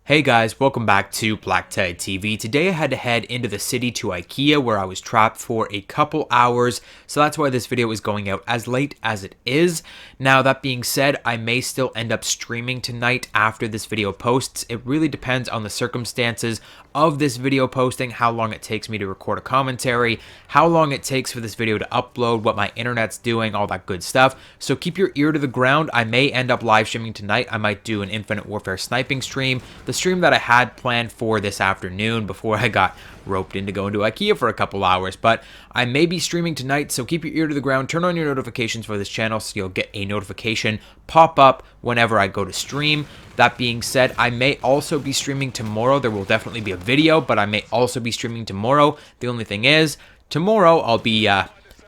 Hey guys, welcome back to BlackTideTV. Today I had to head into the city to IKEA where I was trapped for a couple hours, so that's why this video is going out as late as it is. Now that being said, I may still end up streaming tonight after this video posts. It really depends on the circumstances of this video posting, how long it takes me to record a commentary, how long it takes for this video to upload, what my internet's doing, all that good stuff. So keep your ear to the ground. I may end up live streaming tonight. I might do an Infinite Warfare sniping stream. The stream that I had planned for this afternoon before I got roped into going to IKEA for a couple hours, but I may be streaming tonight, so keep your ear to the ground, turn on your notifications for this channel so you'll get a notification pop up whenever I go to stream. That being said, I may also be streaming tomorrow. There will definitely be a video, but I may also be streaming tomorrow. The only thing is, tomorrow I'll be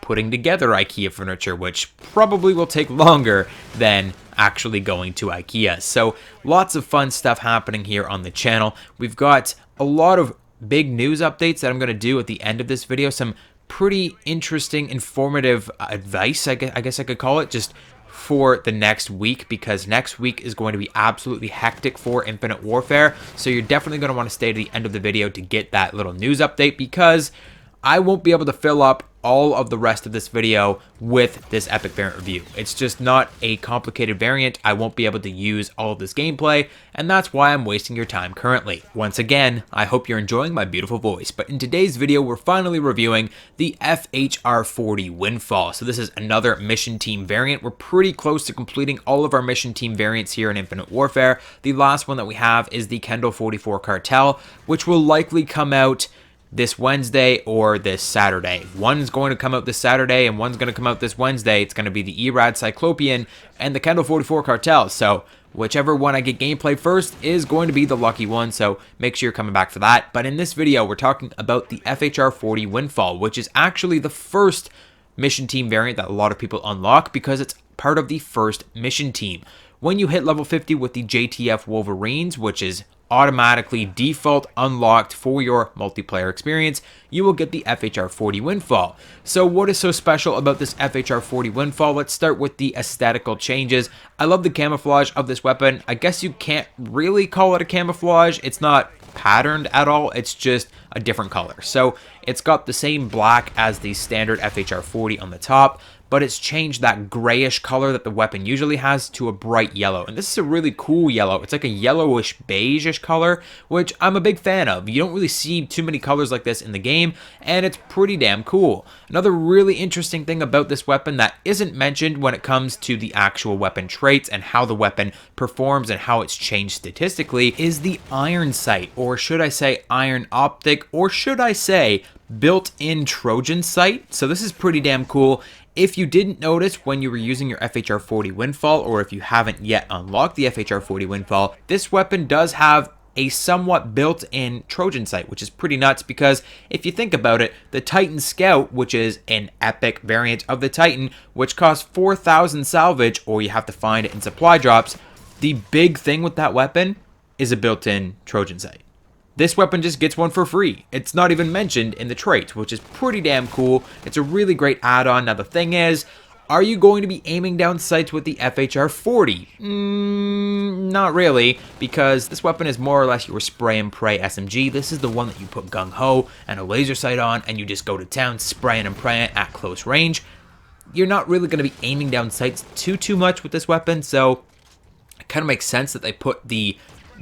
putting together IKEA furniture, which probably will take longer than actually going to IKEA. So lots of fun stuff happening here on the channel. We've got a lot of big news updates that I'm going to do at the end of this video. Some pretty interesting, informative advice, I guess I could call it, just for the next week, because next week is going to be absolutely hectic for Infinite Warfare. So you're definitely going to want to stay to the end of the video to get that little news update, because I won't be able to fill up all of the rest of this video with this epic variant review. It's just not a complicated variant. I won't be able to use all of this gameplay, and that's why I'm wasting your time currently. Once again, I hope you're enjoying my beautiful voice, but in today's video, we're finally reviewing the FHR-40 Windfall. So this is another mission team variant. We're pretty close to completing all of our mission team variants here in Infinite Warfare. The last one that we have is the Kendall 44 Cartel, which will likely come out this Wednesday or this Saturday. One's going to come out this Saturday and one's going to come out this Wednesday. It's going to be the ERAD Cyclopean and the Kendall 44 Cartel. So whichever one I get gameplay first is going to be the lucky one. So make sure you're coming back for that. But in this video, we're talking about the FHR-40 Windfall, which is actually the first mission team variant that a lot of people unlock because it's part of the first mission team. When you hit level 50 with the JTF Wolverines, which is automatically default unlocked for your multiplayer experience, you will get the FHR-40 Windfall. So what is so special about this FHR-40 Windfall? Let's start with the aesthetical changes. I love the camouflage of this weapon. I guess you can't really call it a camouflage. It's not patterned at all. It's just a different color. So it's got the same black as the standard FHR-40 on the top, but it's changed that grayish color that the weapon usually has to a bright yellow. And this is a really cool yellow. It's like a yellowish beige-ish color, which I'm a big fan of. You don't really see too many colors like this in the game, and it's pretty damn cool. Another really interesting thing about this weapon that isn't mentioned when it comes to the actual weapon traits and how the weapon performs and how it's changed statistically is the iron sight, or should I say iron optic, or should I say built-in Trojan sight. So this is pretty damn cool. If you didn't notice when you were using your FHR-40 Windfall, or if you haven't yet unlocked the FHR-40 Windfall, this weapon does have a somewhat built-in Trojan sight, which is pretty nuts because if you think about it, the Titan Scout, which is an epic variant of the Titan, which costs 4,000 salvage, or you have to find it in supply drops, the big thing with that weapon is a built-in Trojan sight. This weapon just gets one for free. It's not even mentioned in the traits, which is pretty damn cool. It's a really great add-on. Now the thing is, are you going to be aiming down sights with the FHR-40? Not really, because this weapon is more or less your spray and pray SMG. This is the one that you put gung-ho and a laser sight on, and you just go to town spraying and praying at close range. You're not really going to be aiming down sights too much with this weapon, so it kind of makes sense that they put the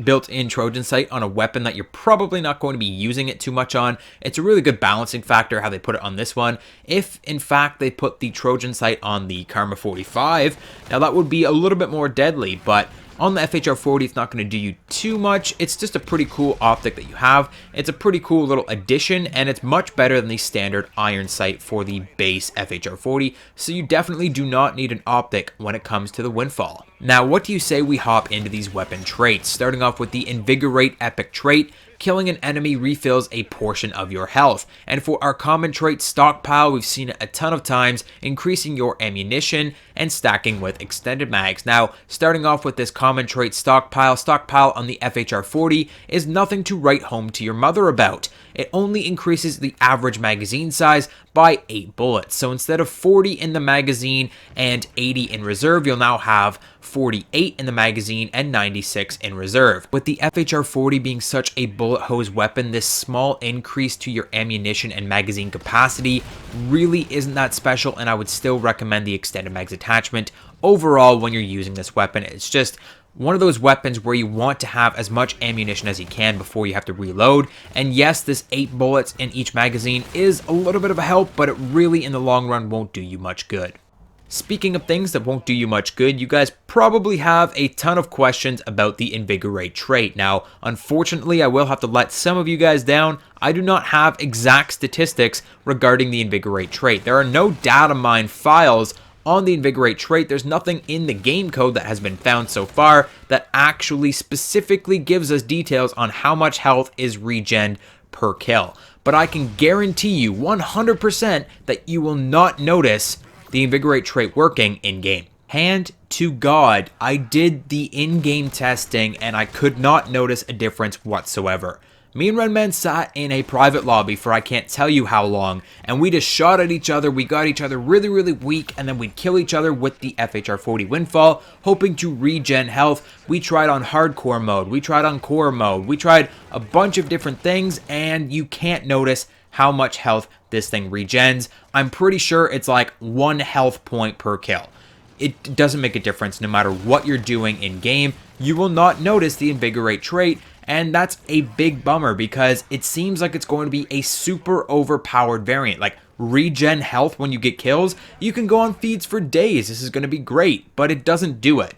built-in Trojan sight on a weapon that you're probably not going to be using it too much on. It's a really good balancing factor how they put it on this one. If in fact they put the Trojan sight on the Karma 45, now that would be a little bit more deadly, but on the FHR-40, it's not going to do you too much. It's just a pretty cool optic that you have. It's a pretty cool little addition, and it's much better than the standard iron sight for the base FHR-40, so you definitely do not need an optic when it comes to the Windfall. Now, what do you say we hop into these weapon traits? Starting off with the Invigorate epic trait. Killing an enemy refills a portion of your health. And for our common trait Stockpile, we've seen it a ton of times, increasing your ammunition and stacking with extended mags. Now, starting off with this common trait Stockpile on the FHR-40 is nothing to write home to your mother about. It only increases the average magazine size by 8 bullets. So instead of 40 in the magazine and 80 in reserve, you'll now have 48 in the magazine and 96 in reserve. With the FHR-40 being such a bullet hose weapon, this small increase to your ammunition and magazine capacity really isn't that special, and I would still recommend the extended mags attachment overall when you're using this weapon. It's just one of those weapons where you want to have as much ammunition as you can before you have to reload. And yes, this 8 bullets in each magazine is a little bit of a help, but it really in the long run won't do you much good. Speaking of things that won't do you much good, you guys probably have a ton of questions about the Invigorate trait. Now, unfortunately, I will have to let some of you guys down. I do not have exact statistics regarding the Invigorate trait. There are no data mine files on the Invigorate trait. There's nothing in the game code that has been found so far that actually specifically gives us details on how much health is regened per kill. But I can guarantee you 100% that you will not notice the Invigorate trait working in-game. Hand to God, I did the in-game testing and I could not notice a difference whatsoever. Me and Redman sat in a private lobby for I can't tell you how long, and we just shot at each other. We got each other really, really weak, and then we'd kill each other with the FHR-40 Windfall, hoping to regen health. We tried on hardcore mode, we tried on core mode, we tried a bunch of different things, and you can't notice how much health this thing regens. I'm pretty sure it's like 1 health point per kill. It doesn't make a difference no matter what you're doing in game. You will not notice the Invigorate trait, and that's a big bummer because it seems like it's going to be a super overpowered variant. Like regen health when you get kills, you can go on feeds for days. This is going to be great, but it doesn't do it.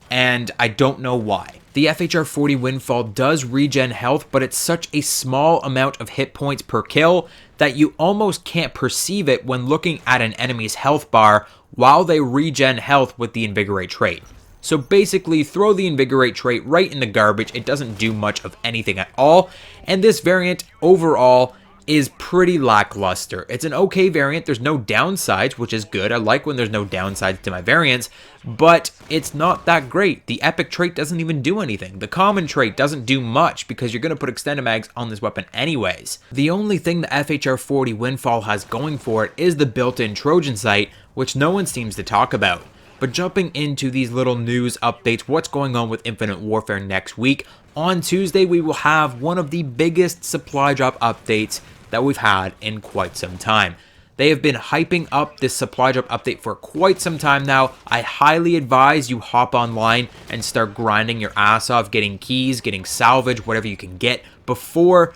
And I don't know why. The FHR-40 Windfall does regen health, but it's such a small amount of hit points per kill that you almost can't perceive it when looking at an enemy's health bar while they regen health with the Invigorate trait. So basically, throw the Invigorate trait right in the garbage. It doesn't do much of anything at all, and this variant overall is pretty lackluster. It's an okay variant. There's no downsides, which is good. I like when there's no downsides to my variants, but it's not that great. The epic trait doesn't even do anything. The common trait doesn't do much because you're going to put extended mags on this weapon anyways. The only thing the FHR-40 Windfall has going for it is the built-in Trojan sight, which no one seems to talk about. But jumping into these little news updates, what's going on with Infinite Warfare next week? On Tuesday, we will have one of the biggest supply drop updates that we've had in quite some time. They have been hyping up this supply drop update for quite some time now. I highly advise you hop online and start grinding your ass off, getting keys, getting salvage, whatever you can get before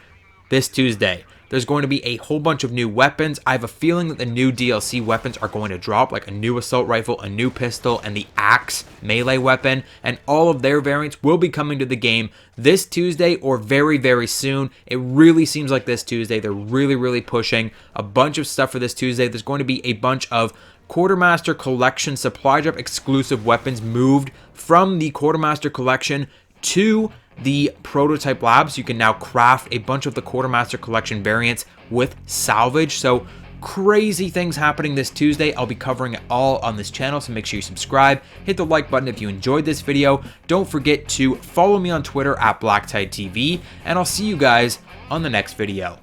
this Tuesday. There's going to be a whole bunch of new weapons. I have a feeling that the new DLC weapons are going to drop, like a new assault rifle, a new pistol, and the axe melee weapon, and all of their variants will be coming to the game this Tuesday or very, very soon. It really seems like this Tuesday. They're really, really pushing a bunch of stuff for this Tuesday. There's going to be a bunch of Quartermaster Collection supply drop exclusive weapons moved from the Quartermaster Collection to the prototype labs. You can now craft a bunch of the Quartermaster Collection variants with salvage. So crazy things happening this Tuesday. I'll be covering it all on this channel, so make sure you subscribe, hit the like button if you enjoyed this video. Don't forget to follow me on Twitter at BlackTideTV, and I'll see you guys on the next video.